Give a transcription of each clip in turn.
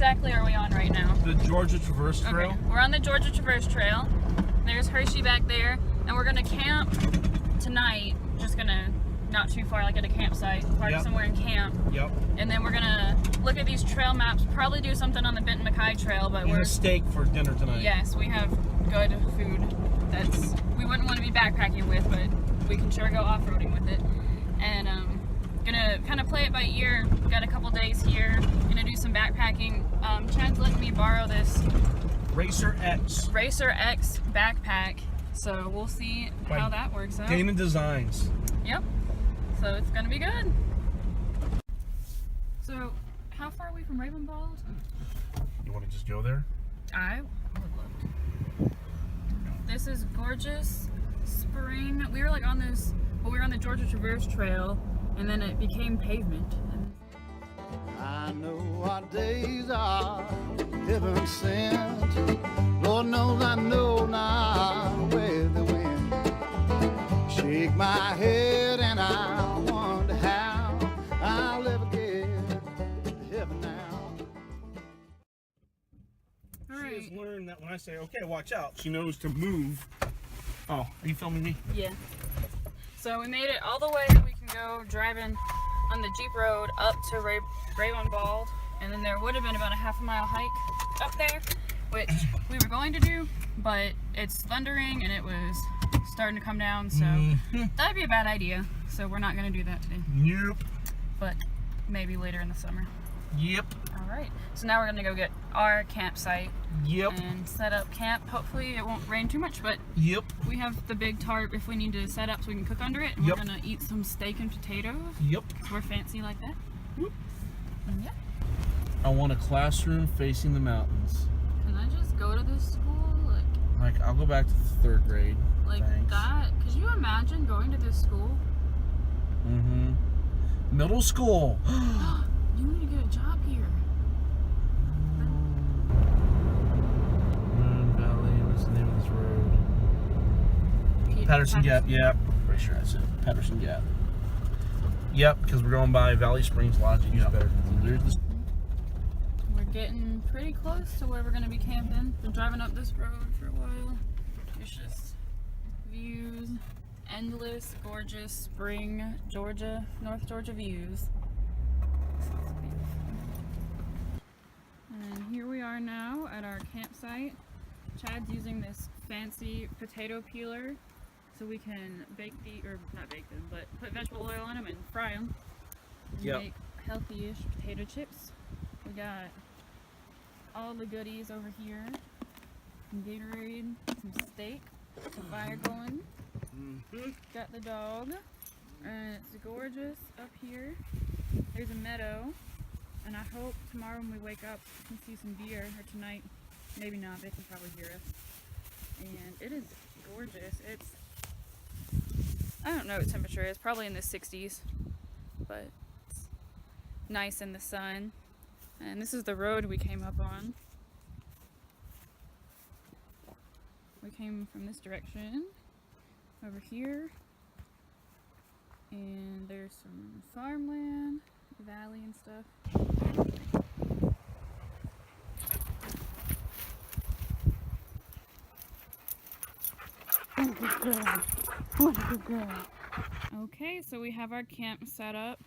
exactly are we on right now? The Georgia Traverse Trail. Okay, we're on the Georgia Traverse Trail. There's Hershey back there, and we're gonna camp tonight. Just gonna not too far, like at a campsite, park somewhere and camp. Yep. And then we're gonna look at these trail maps. Probably do something on the Benton MacKaye Trail, but we're a steak for dinner tonight. Yes, we have good food. We wouldn't want to be backpacking with, but we can sure go off-roading with it. And gonna kind of play it by ear. Got a couple days here. Gonna do some backpacking. Chad's letting me borrow this Racer X backpack, so we'll see how that works out. Damon Designs. Yep. So it's gonna be good. So, how far are we from Ravenbald? You want to just go there? I would love to. This is gorgeous spring. We were like on this, well, we were on the Georgia Traverse Trail, and then it became pavement. I know what days are heaven sent. Lord knows I know now where the wind. Shake my head and I wonder how I'll ever get to heaven now. She has learned that when I say, okay, watch out, she knows to move. Oh, are you filming me? Yeah. So we made it all the way that we can go driving on the Jeep road up to Ravenbald, and then there would have been about a half-a-mile hike up there, which we were going to do, but it's thundering and it was starting to come down, so that'd be a bad idea. So we're not going to do that today. Yep. But maybe later in the summer. Yep. Alright, so now we're going to go get our campsite. Yep. And set up camp. Hopefully it won't rain too much, but yep. We have the big tarp if we need to set up so we can cook under it. And we're going to eat some steak and potatoes. Yep. So we're fancy like that. Yep. And yeah. I want a classroom facing the mountains. Can I just go to this school? Like I'll go back to the 3rd grade. Like Thanks. that? Could you imagine going to this school? Mm-hmm. Middle school. You need to get a job here. Moon Valley, what's the name of this road? Patterson Gap, yep. Pretty sure that's it. Patterson Gap. Yep, because we're going by Valley Springs Lodge. Yep. We're getting pretty close to where we're going to be camping. Been driving up this road for a while. It's just views, endless, gorgeous spring Georgia, North Georgia views. And here we are now at our campsite. Chad's using this fancy potato peeler so we can bake not bake them, but put vegetable oil on them and fry them. Yep. Make healthy-ish potato chips. We got all the goodies over here. Some Gatorade, some steak, some fire going. Got the dog. And it's gorgeous up here. There's a meadow. And I hope tomorrow when we wake up we can see some deer, or tonight. Maybe not, they can probably hear us. And it is gorgeous. It's, I don't know what temperature it is, probably in the 60s. But it's nice in the sun. And this is the road we came up on. We came from this direction over here. And there's some farmland, valley and stuff. What a good girl. What a good girl. Okay, so we have our camp set up.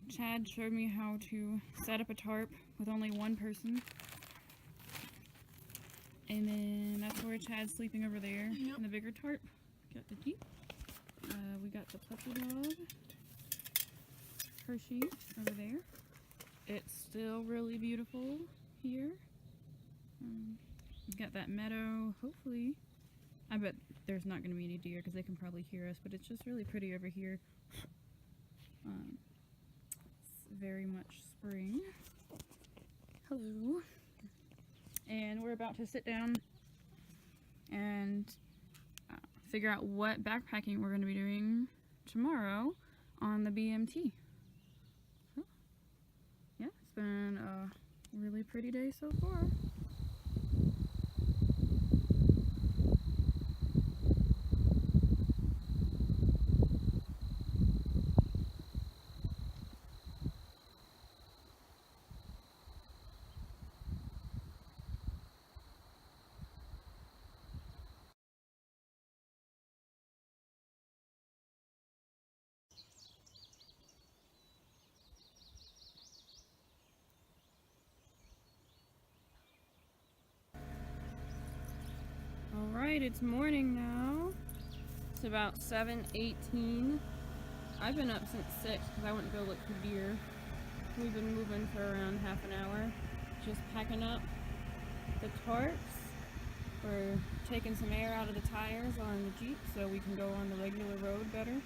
Chad showed me how to set up a tarp with only one person. And then that's where Chad's sleeping over there in the bigger tarp. Got the Jeep. We got the puppy dog, Hershey, over there. It's still really beautiful here. We've got that meadow, hopefully. I bet there's not going to be any deer because they can probably hear us, but it's just really pretty over here. It's very much spring. Hello. And we're about to sit down and figure out what backpacking we're going to be doing tomorrow on the BMT. So, yeah, it's been a really pretty day so far. Alright, it's morning now. It's about 7:18. I've been up since 6 because I went to go look for deer. We've been moving for around half an hour. Just packing up the tarps. We're taking some air out of the tires on the Jeep so we can go on the regular road better.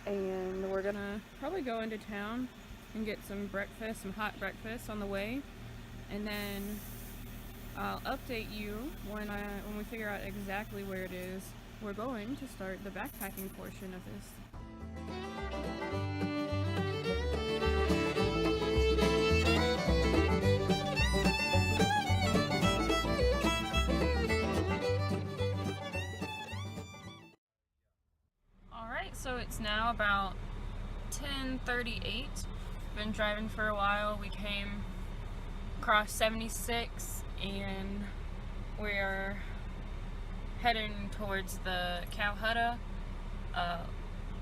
And we're gonna probably go into town and get some breakfast, some hot breakfast on the way. And then I'll update you when we figure out exactly where it is we're going to start the backpacking portion of this. Alright, so it's now about 10:38. Been driving for a while. We came across 76 and we're heading towards the Calhutta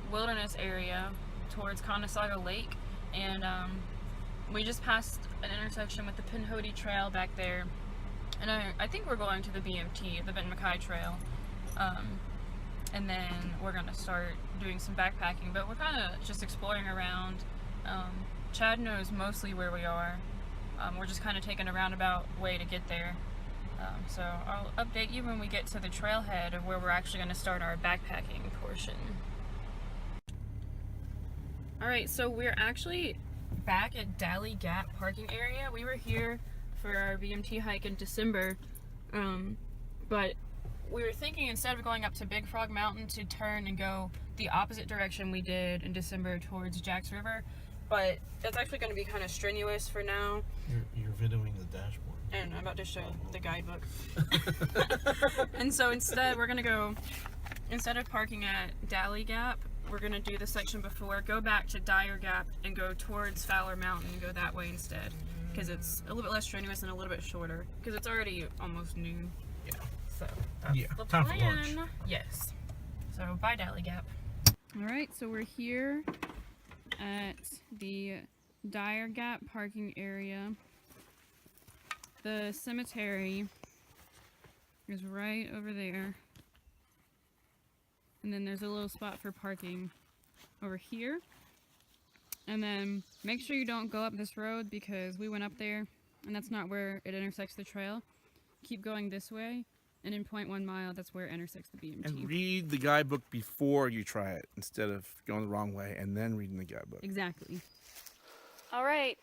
wilderness area towards Conesaga Lake, and we just passed an intersection with the Pinhoti Trail back there, and I think we're going to the BMT, the Benton MacKaye Trail, and then we're going to start doing some backpacking, but we're kind of just exploring around. Chad knows mostly where we are. We're just kind of taking a roundabout way to get there. So I'll update you when we get to the trailhead of where we're actually going to start our backpacking portion. Alright, so we're actually back at Dally Gap parking area. We were here for our BMT hike in December, but we were thinking instead of going up to Big Frog Mountain to turn and go the opposite direction we did in December towards Jack's River, but that's actually going to be kind of strenuous for now. You're videoing the dashboard. And I'm about to show the guidebook. And so instead, we're going to go, instead of parking at Dally Gap, we're going to do the section before, go back to Dyer Gap and go towards Fowler Mountain and go that way instead. Because it's a little bit less strenuous and a little bit shorter. Because it's already almost noon. Yeah. So that's the time plan. for lunch. Yes. So bye Dally Gap. Alright, so we're here at the Dyer Gap parking area. The cemetery is right over there. And then there's a little spot for parking over here. And then make sure you don't go up this road because we went up there and that's not where it intersects the trail. Keep going this way, and in 0.1 mile, that's where it intersects the BMT. And read the guidebook before you try it instead of going the wrong way and then reading the guidebook. Exactly. Alright,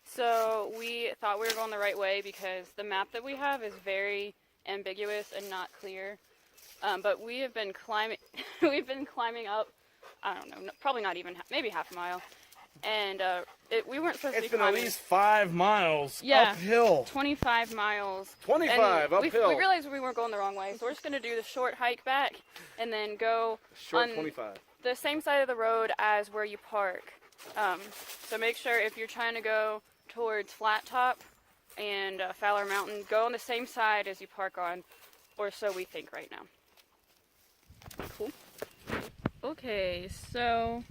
so we thought we were going the right way because the map that we have is very ambiguous and not clear. But we have been climbing, up, I don't know, probably not even, maybe half a mile. And we weren't supposed to be climbing. It's been at least 5 miles uphill. 25 miles. 25 uphill. We realized we weren't going the wrong way, so we're just going to do the short hike back and then go Short on 25. the same side of the road as where you park. So make sure if you're trying to go towards Flat Top and Fowler Mountain, go on the same side as you park on, or so we think right now. Cool. Okay, so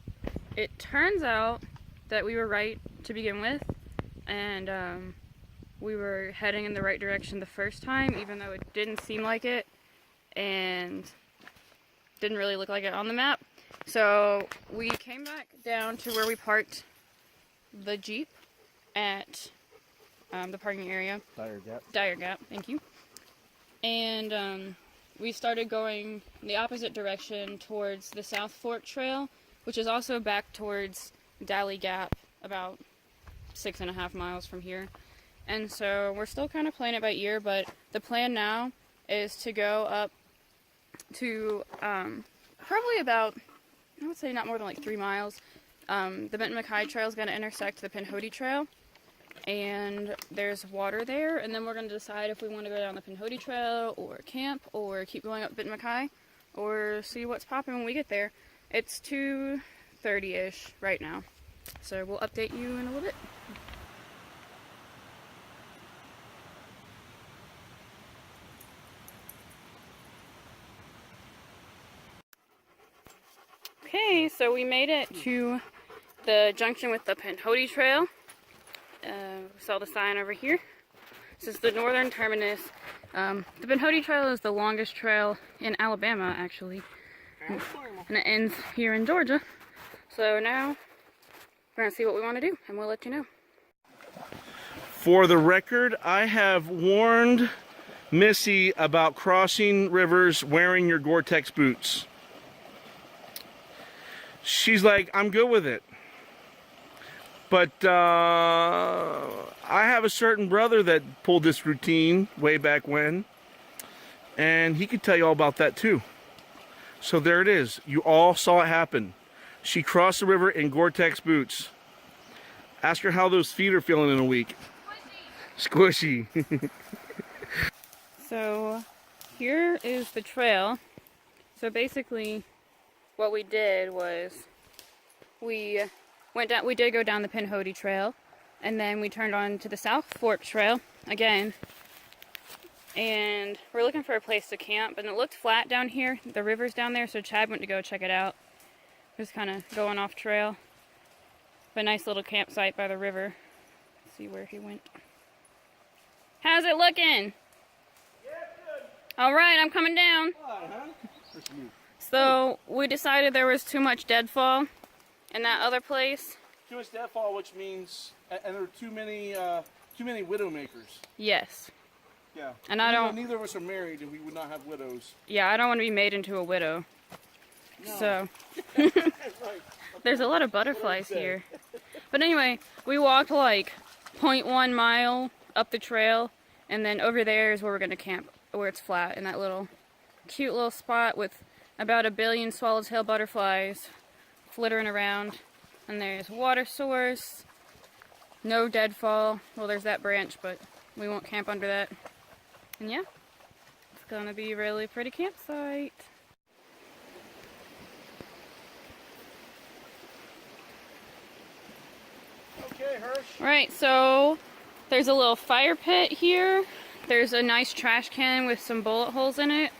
it turns out that we were right to begin with, and we were heading in the right direction the first time, even though it didn't seem like it and didn't really look like it on the map. So we came back down to where we parked the Jeep at the parking area. Dyer Gap. Dyer Gap, thank you. And we started going the opposite direction towards the South Fork Trail, which is also back towards Dally Gap, about 6.5 miles from here. And so we're still kind of playing it by ear, but the plan now is to go up to probably about, I would say not more than like 3 miles. The Benton MacKaye Trail is going to intersect the Pinhoti Trail, and there's water there, and then we're going to decide if we want to go down the Pinhoti Trail or camp or keep going up Benton MacKaye or see what's popping when we get there. It's 2:30ish right now, so we'll update you in a little bit. Okay, so we made it to the junction with the Pinhoti Trail. Saw the sign over here. This is the northern terminus The Pinhoti Trail is the longest trail in Alabama, actually. And it ends here in Georgia. So now we're gonna see what we want to do, and we'll let you know. For the record, I have warned Missy about crossing rivers wearing your Gore-Tex boots. She's like, I'm good with it. But I have a certain brother that pulled this routine way back when, and he could tell you all about that too. So there it is. You all saw it happen. She crossed the river in Gore-Tex boots. Ask her how those feet are feeling in a week. Squishy. Squishy. So here is the trail. So basically what we did was we did go down the Pinhoti Trail, and then we turned on to the South Fork Trail again. And we're looking for a place to camp, and it looked flat down here. The river's down there, so Chad went to go check it out. Just kind of going off trail. But a nice little campsite by the river. Let's see where he went. How's it looking? Alright, I'm coming down. So, we decided there was too much deadfall in that other place. Too much deadfall, which means, and there are too many widow makers. Yes. Yeah. And I don't... Neither of us are married, and we would not have widows. Yeah, I don't want to be made into a widow. No. So... Right. There's a lot of butterflies here. But anyway, we walked like 0.1 mile up the trail, and then over there is where we're going to camp, where it's flat, in that little cute little spot with about 1 billion swallowtail butterflies flittering around. And there's a water source, no deadfall. Well, there's that branch, but we won't camp under that. And yeah, it's going to be a really pretty campsite. Okay, Hirsch. Right, so there's a little fire pit here. There's a nice trash can with some bullet holes in it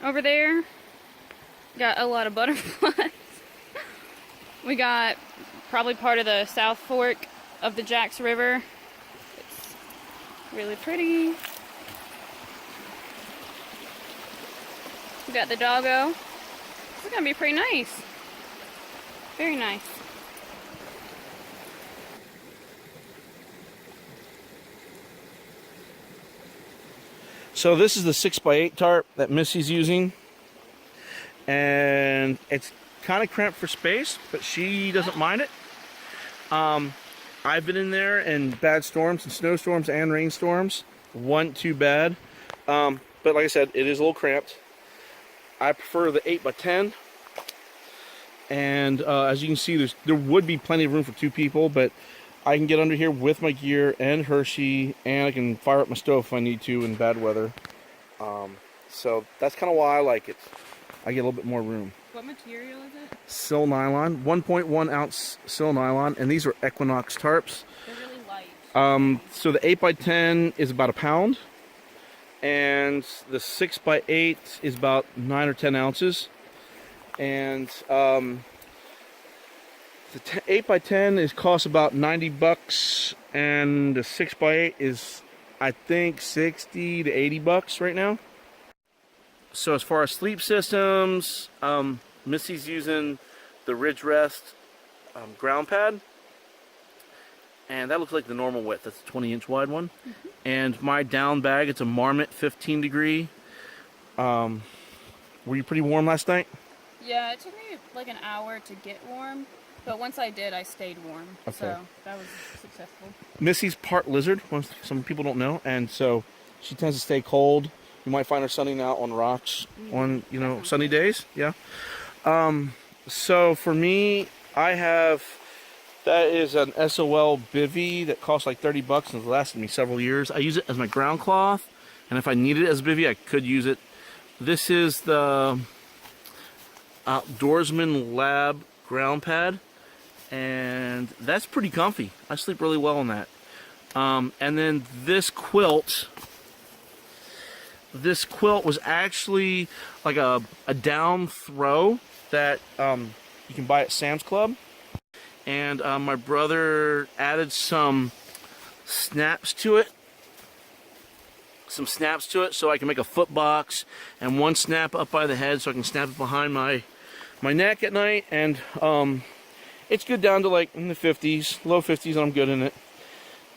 over there. Got a lot of butterflies. We got probably part of the South Fork of the Jacks River. It's really pretty. We got the doggo. It's gonna be pretty nice. Very nice. So this is the 6x8 tarp that Missy's using, and it's kind of cramped for space, but she doesn't mind it. I've been in there in bad storms and snowstorms and rainstorms. Wasn't too bad, but like I said, it is a little cramped. I prefer the 8x10, and as you can see, there would be plenty of room for 2 people, but I can get under here with my gear and Hershey, and I can fire up my stove if I need to in bad weather. So that's kind of why I like it. I get a little bit more room. What material is it? Sil nylon, 1.1 ounce sil nylon, and these are Equinox tarps. They're really light. So the 8x10 is about 1 pound, and the 6x8 is about 9 or 10 ounces. And the 8x10 costs about $90, and the 6x8 is, I think, $60 to $80 right now. So as far as sleep systems, Missy's using the Ridge Rest ground pad, and that looks like the normal width. That's a 20-inch wide one. Mm-hmm. And my down bag, it's a Marmot 15 degree. Were you pretty warm last night? Yeah, it took me like an hour to get warm, but once I did, I stayed warm. Okay. So that was successful. Missy's part lizard, some people don't know, and so she tends to stay cold. You might find her sunning out on rocks on, sunny days. Yeah. So for me, that is an SOL bivvy that costs like $30 and has lasted me several years. I use it as my ground cloth, and if I needed it as a bivvy, I could use it. This is the Outdoorsman Lab ground pad, and that's pretty comfy. I sleep really well on that. And then this quilt was actually like a down throw that you can buy at Sam's Club. And my brother added some snaps to it. some snaps to it so I can make a foot box, and one snap up by the head so I can snap it behind my neck at night. And it's good down to like in the 50s, low 50s, and I'm good in it.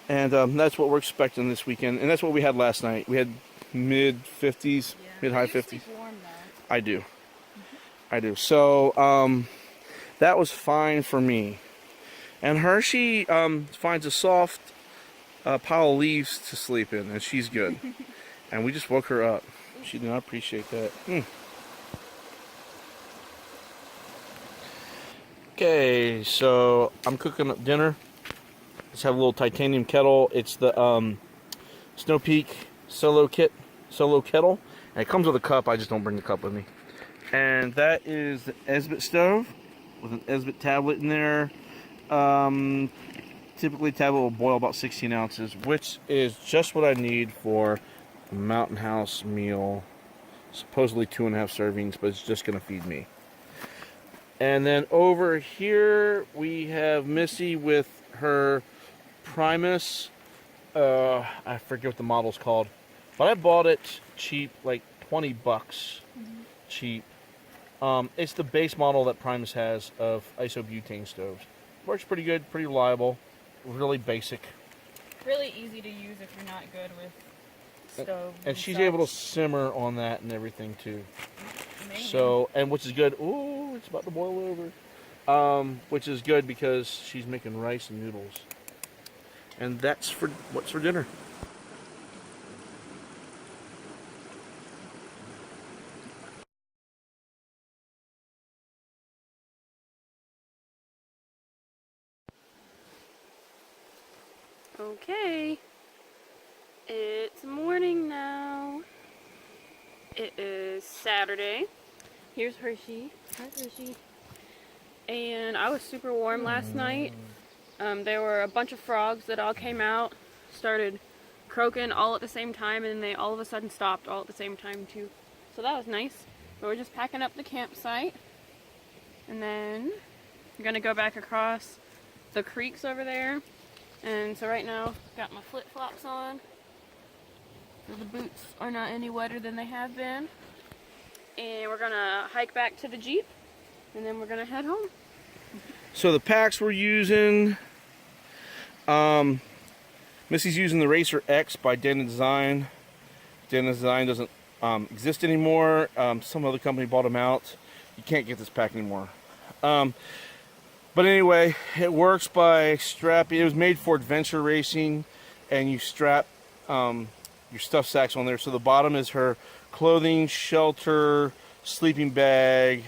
And that's what we're expecting this weekend, and that's what we had last night. We had mid 50s, mid high 50s. Warm, though. I do. I do. So that was fine for me. And Hershey finds a soft pile of leaves to sleep in, and she's good. And we just woke her up. She did not appreciate that. Okay, so I'm cooking up dinner. Just have a little titanium kettle. It's the Snow Peak Solo Kettle, and it comes with a cup. I just don't bring the cup with me. And that is the Esbit stove with an Esbit tablet in there. Typically, tablet will boil about 16 ounces, which is just what I need for a Mountain House meal. Supposedly 2.5 servings, but it's just going to feed me. And then over here, we have Missy with her Primus. I forget what the model's called, but I bought it cheap, like 20 bucks cheap. It's the base model that Primus has of isobutane stoves. Works pretty good, pretty reliable, really basic. Really easy to use if you're not good with stoves. And she's able to simmer on that and everything too. Amazing. So, and which is good. Ooh, it's about to boil over. Which is good because she's making rice and noodles. And that's for what's for dinner. Okay, it's morning now. It is Saturday. Here's Hershey. Hi, Hershey. And I was super warm last night. There were a bunch of frogs that all came out, started croaking all at the same time, and they all of a sudden stopped all at the same time too. So that was nice. But we're just packing up the campsite, and then we're gonna go back across the creeks over there. And so right now, got my flip-flops on, so the boots are not any wetter than they have been. And we're gonna hike back to the Jeep, and then we're gonna head home. So the packs we're using, Missy's using the Racer X by Dana Design. Dana Design doesn't exist anymore. Some other company bought them out. You can't get this pack anymore. But anyway, it works by strapping. It was made for adventure racing, and you strap your stuff sacks on there. So the bottom is her clothing, shelter, sleeping bag,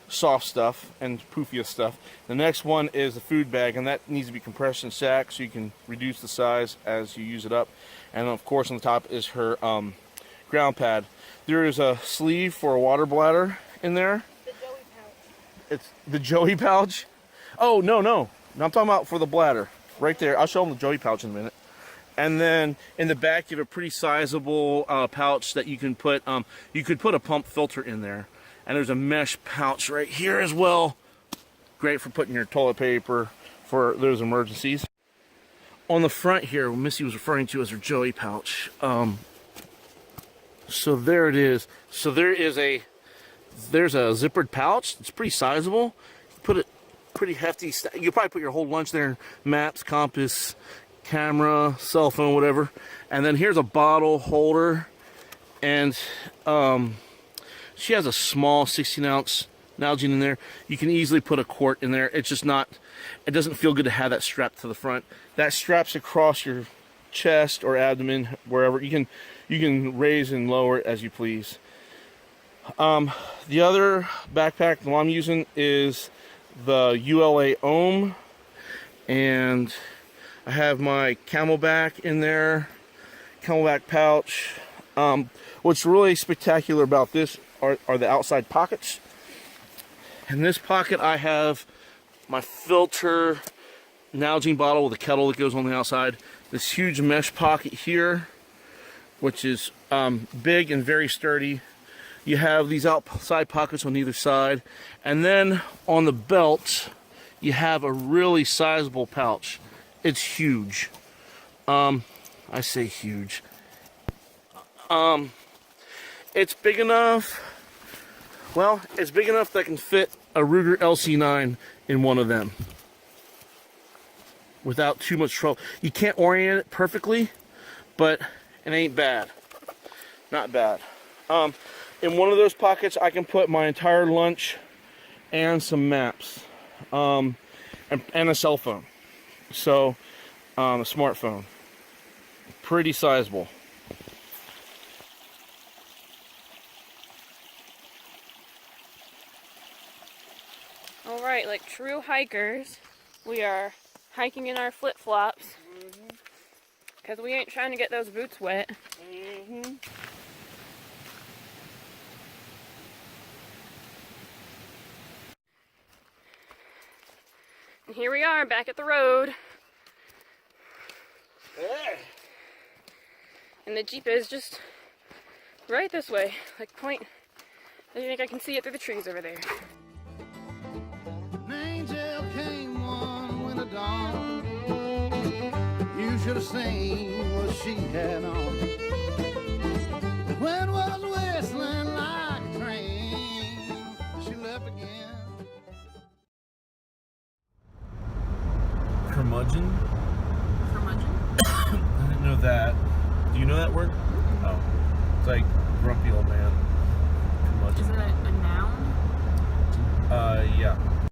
soft stuff, and poofiest stuff. The next one is the food bag, and that needs to be compression sack so you can reduce the size as you use it up. And of course on the top is her ground pad. There is a sleeve for a water bladder in there. The Joey pouch. It's the Joey pouch. Oh, no. I'm talking about for the bladder. Right there. I'll show them the Joey pouch in a minute. And then in the back, you have a pretty sizable pouch that you can put, you could put a pump filter in there. And there's a mesh pouch right here as well. Great for putting your toilet paper for those emergencies. On the front here, what Missy was referring to as her Joey pouch. So there it is. So there's a zippered pouch. It's pretty sizable. Put it pretty hefty. You probably put your whole lunch there, maps, compass, camera, cell phone, whatever. And then here's a bottle holder, and she has a small 16-ounce Nalgene in there. You can easily put a quart in there. It's just not, it doesn't feel good to have that strapped to the front. That straps across your chest or abdomen, wherever. You can raise and lower it as you please. The other backpack that I'm using is the ULA Ohm, and I have my Camelback in there, Camelback pouch. What's really spectacular about this are the outside pockets. In this pocket I have my filter Nalgene bottle with a kettle that goes on the outside. This huge mesh pocket here, which is big and very sturdy. You have these outside pockets on either side, and then on the belt you have a really sizable pouch. It's huge. I say huge. It's big enough. Well, it's big enough that I can fit a Ruger LC9 in one of them without too much trouble. You can't orient it perfectly, but it ain't bad. Not bad. In one of those pockets, I can put my entire lunch and some maps, and a cell phone. So, a smartphone. Pretty sizable. Alright, like true hikers, we are hiking in our flip-flops. Because we ain't trying to get those boots wet. And here we are, back at the road. Hey. And the Jeep is just right this way. Like point, I think I can see it through the trees over there. An angel came one winter dawn. You should have seen what she had on. The wind was whistling like a train. She left again. Curmudgeon? Curmudgeon? I didn't know that. Do you know that word? Oh. It's like grumpy old man.